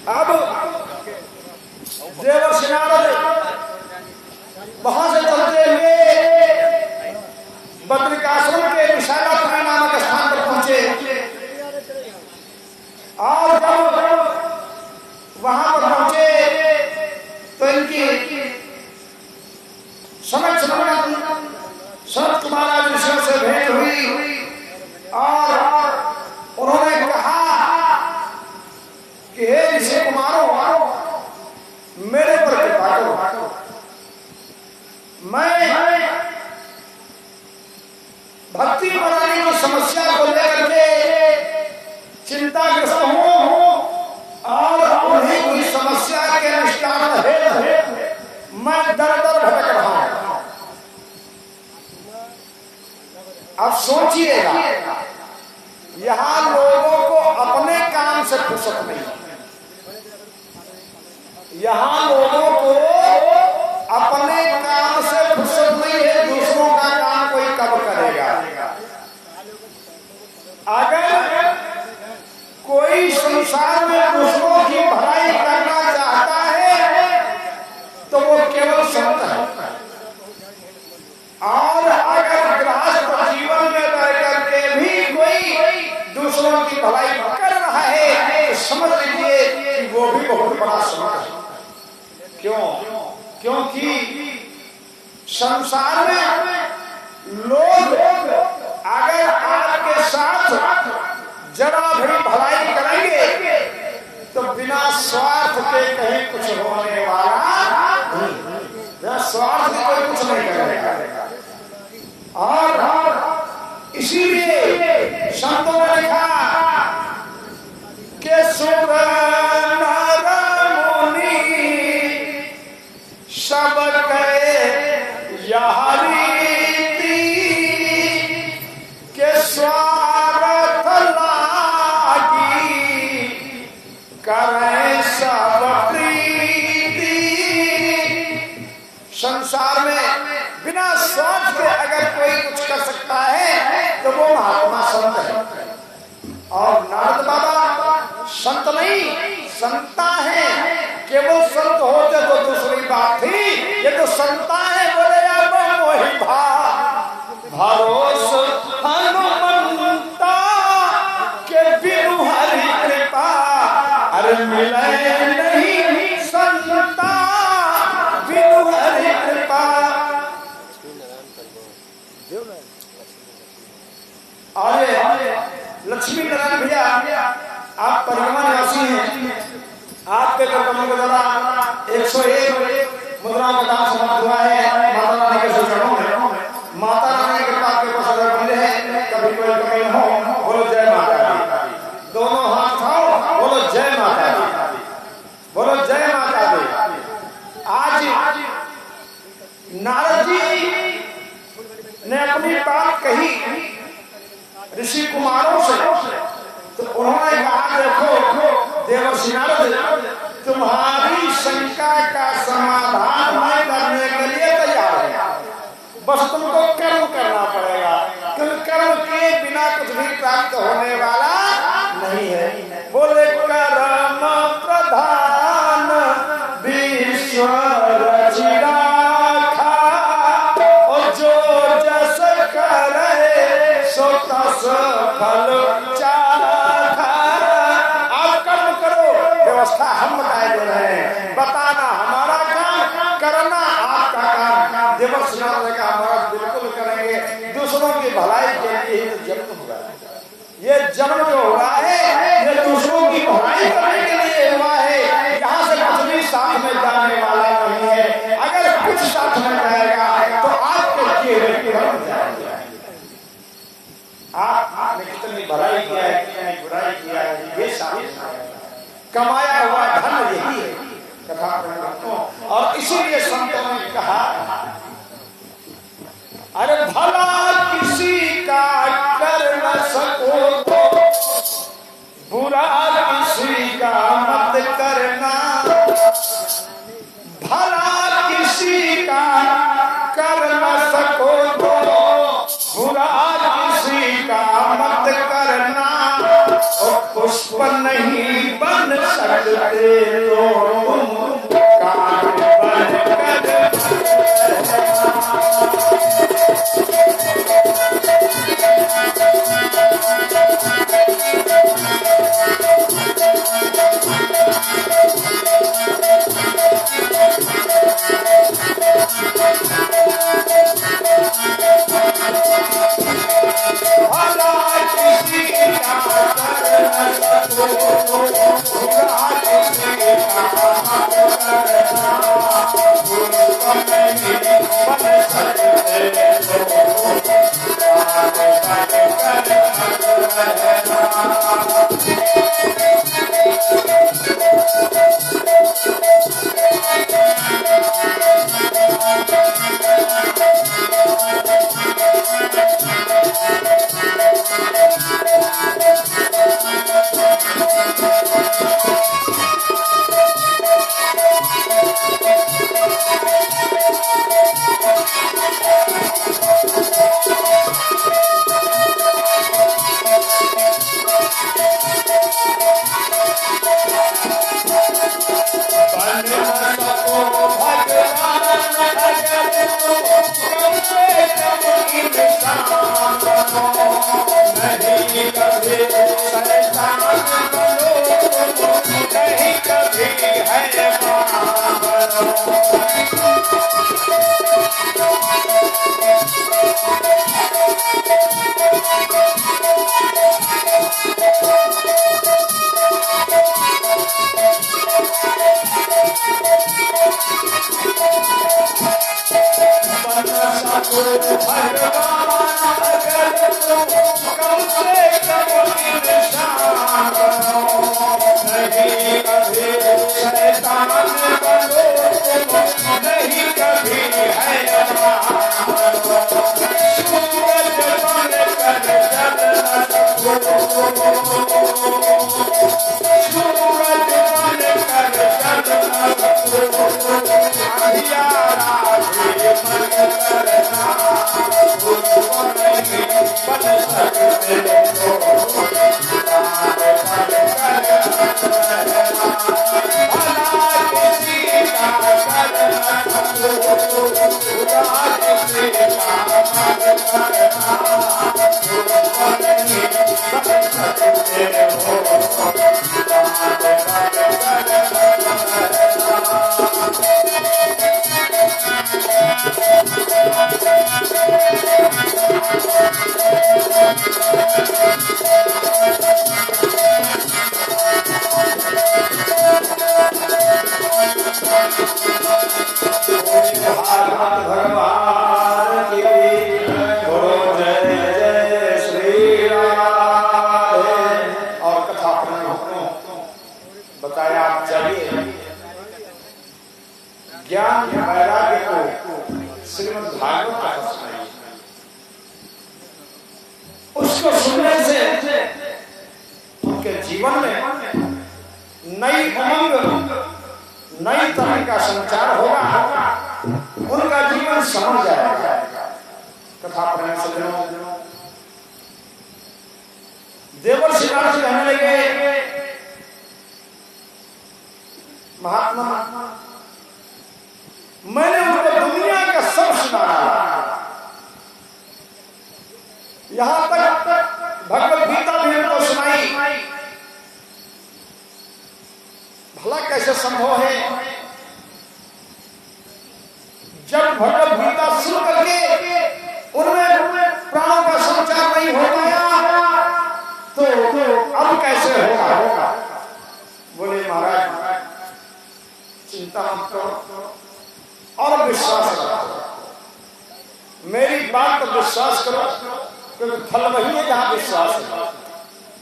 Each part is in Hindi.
अब देवर्षि नारद वहां से चलते हुए बद्रिकाश्रम के विशालापुरी नामक स्थान पर पहुंचे और जब वहां पर पहुंचे तो इनकी समक्ष संत कुमार ऋषियों से भेंट हुई और उन्होंने कहा कि हे ऋषि कुमारों, मेरे पर कृपा करो। मैं भक्ति बनाने की समस्या को लेकर के चिंताग्रस्त हूं और उन्हीं की समस्या के निष्ठान हेतु मैं दर दर भटक रहा हूं। अब सोचिएगा, यहां लोगों को अपने काम से फुर्सत नहीं, यहां लोगों को अपने काम से फुर्सत नहीं है, दूसरों का काम कोई कब करेगा। अगर कोई संसार में दूसरों की भलाई करना चाहता है तो वो केवल संत है, और अगर गृहस्थ जीवन में रह करके भी कोई दूसरों की भलाई कर रहा है तो समझ लीजिए कि वो भी बहुत बड़ा संत है। क्यों? क्योंकि संसार में लोग अगर आपके साथ जरा भी भलाई करेंगे तो बिना स्वार्थ के कहीं कुछ होने वाला नहीं, बिना स्वार्थ के कोई कुछ नहीं करेगा। और इसीलिए संतों ने लिखा कि सुर नर मुनि सब कहे यह रीति के स्वार्थ लागी करें सब प्रीति। संसार में बिना स्वार्थ के अगर कोई कुछ कर सकता है तो वो महात्मा संत है। और नारद बाबा संत नहीं, संता है। कि वो संत होते तो दूसरी बात थी, ये तो संता है। बोले अब मोहि भरोस हनुमंता के बिनु हरि कृपा अरे मिले नहीं संता बिनु हरि कृपा। अरे लक्ष्मी नारायण भैया, आप परिक्रमा निवासी हैं, आपके कर्मों के द्वारा 101 मुद्राओं का दान समाप्त हुआ है माता रानी के चरणों में। माता रानी के कृपा के पास बंदे हैं, कभी कोई कमी न हो। बोलो जय माता दी, दोनों हाथ उठाओ, बोलो जय माता दी, बोलो जय माता दी। आज नारद जी ने अपनी बात कही ऋषि कुमारों से, तो उन्होंने कहा देखो देवर्षि नारद, तुम्हारी शंका का समाधान मैं करने के लिए तैयार है, बस तुमको कर्म करना पड़ेगा, क्योंकि कर्म के बिना कुछ भी प्राप्त होने वाला नहीं है। बोले कर्म प्रधान विश्व रचिरा और जो जस करे सो तस फल चाखा। आप कर्म करो, व्यवस्था हम बताए दे रहे हैं, बताना हमारा काम, करना आपका काम। देवर्षि नारद ने कहा महाराज बिल्कुल करेंगे, दूसरों की भलाई के लिए ही जन्म हुआ है। ये जन्म जो हुआ है ये दूसरों की भलाई करने के लिए हुआ है। यहाँ से कुछ भी साथ में जाने वाला नहीं है। अगर कुछ साथ में जाएगा तो आपके किए हुए कर्म जाएंगे। आपने कितनी भलाई किया है, कितनी बुराई किया है, ये साबित कमाया हुआ धन यही है कथा प्रणाम। और इसीलिए संतों ने कहा अरे भला किसी का कर न सको तो बुरा किसी का मत करना। भला किसी का कर न सको तो बुरा किसी का मत करना। पुष्प नहीं बन सकते तो तुम काट बनकर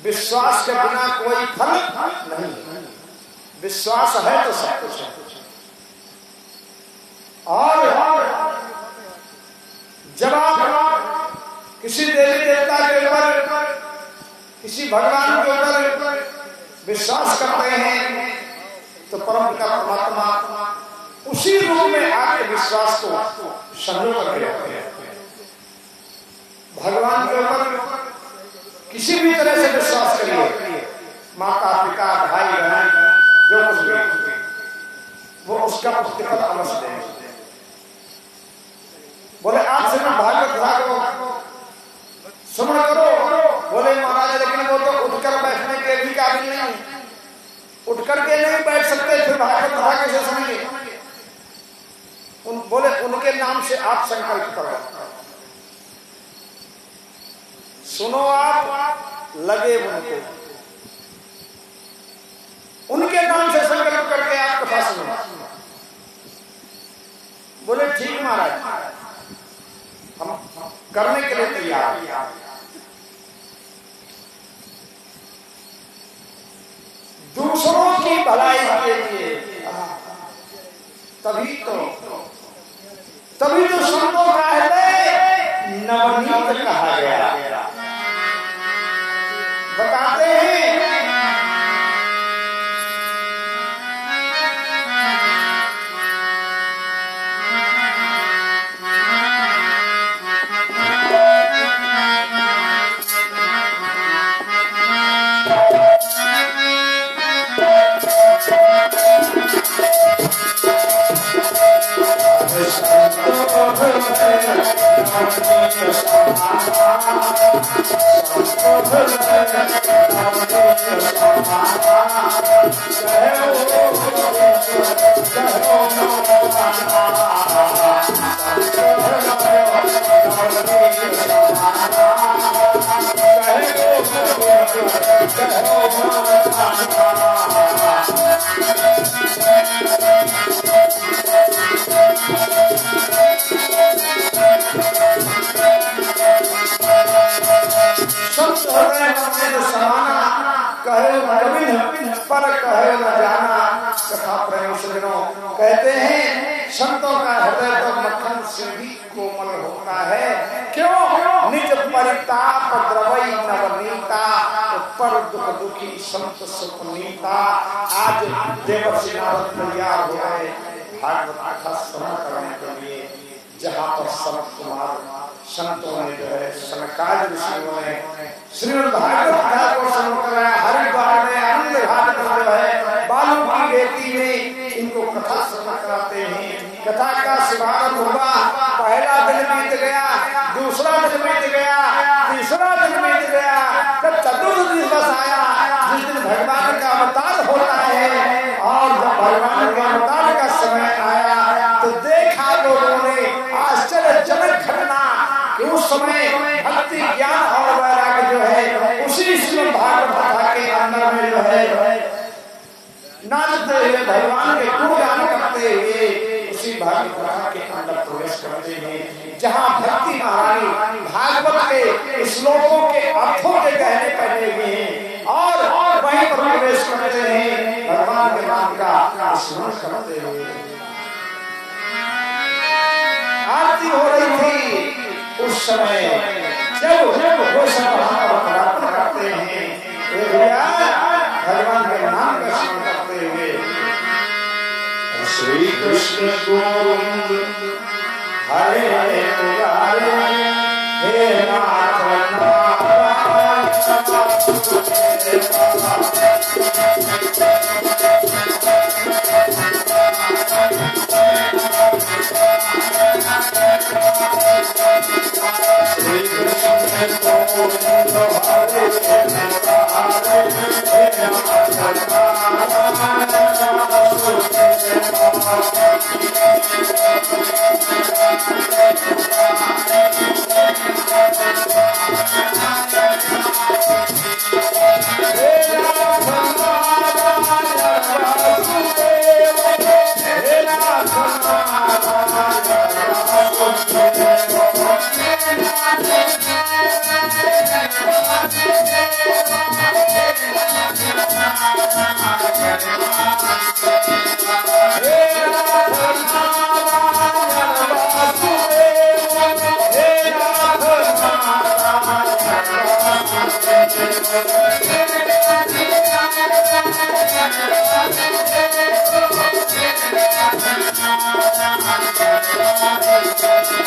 विश्वास के बिना कोई फल नहीं। विश्वास है तो सब कुछ है। और जब आप किसी देवी देवता के ऊपर, किसी भगवान के ऊपर विश्वास करते हैं तो परम पिता परमात्मा उसी रूप में आपके विश्वास को संजो करके रखते हैं। भगवान के ऊपर किसी भी तरह से विश्वास करिए, काबिल नहीं, उठ करके नहीं बैठ सकते, फिर भागवत कथा कैसे सुनेंगे? बोले उनके नाम से आप संकल्प करो, सुनो, आप लगे उनको, उनके नाम से संकल्प करके आप कथा सुनो। बोले ठीक महाराज, हम करने के लिए तैयार हैं। दूसरों की भलाई के लिए, तभी तो संतों का हृदय नवनीत कहा गया। बताते हैं पर कहे न जाना कथा प्रेम सजनों। कहते हैं संतों का हृदय तो मक्खन से भी कोमल होता है। क्यों? निज परिताप द्रवई नवनीता, पर दुख दुखी संत सुपनीता। आज देवर्षि नारद तैयार हो गए भागवत कथा श्रवण करने के लिए, जहाँ पर सनत कुमार संतों ने जो है सनकादिक ऋषियों ने श्रीमद् भागवत कथा को श्रवण कराया। हरिद्वार में आनंद घाट पर जो है बालू की बेटी में इनको कथा श्रवण कराते हैं। कथा का शुभारंभ हुआ, पहला दिन बीत गया, दूसरा दिन बीत गया, तीसरा दिन बीत गया, जब चतुर्थ दिवस आया जिस दिन भगवान का अवतार होता है, और जब भगवान के अवतार का समय आया तो देखा लोगों ने आश्चर्यजनक घटना कि उस समय भक्ति ज्ञान और वैराग्य जो है उसी श्रीमद् भागवत कथा के अंदर में जो है नाचते हुए भगवान के गुणगान करते हुए उसी भागवत कथा के अंदर प्रवेश करते हैं, जहाँ भक्ति महारानी भागवत के श्लोकों के अर्थों के गहने पहने हुए हैं और वहीं पर प्रवेश करते हैं भगवान के नाम का स्मरण करते हुए। आरती हो रही थी उस समय, जब वो सब प्रार्थना करते हैं भगवान के नाम का स्मरण करते हुए, श्री कृष्ण गोविंद हरे मुरारे, हे नाथ श्री कृष्ण गोविंद हरे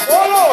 बोलो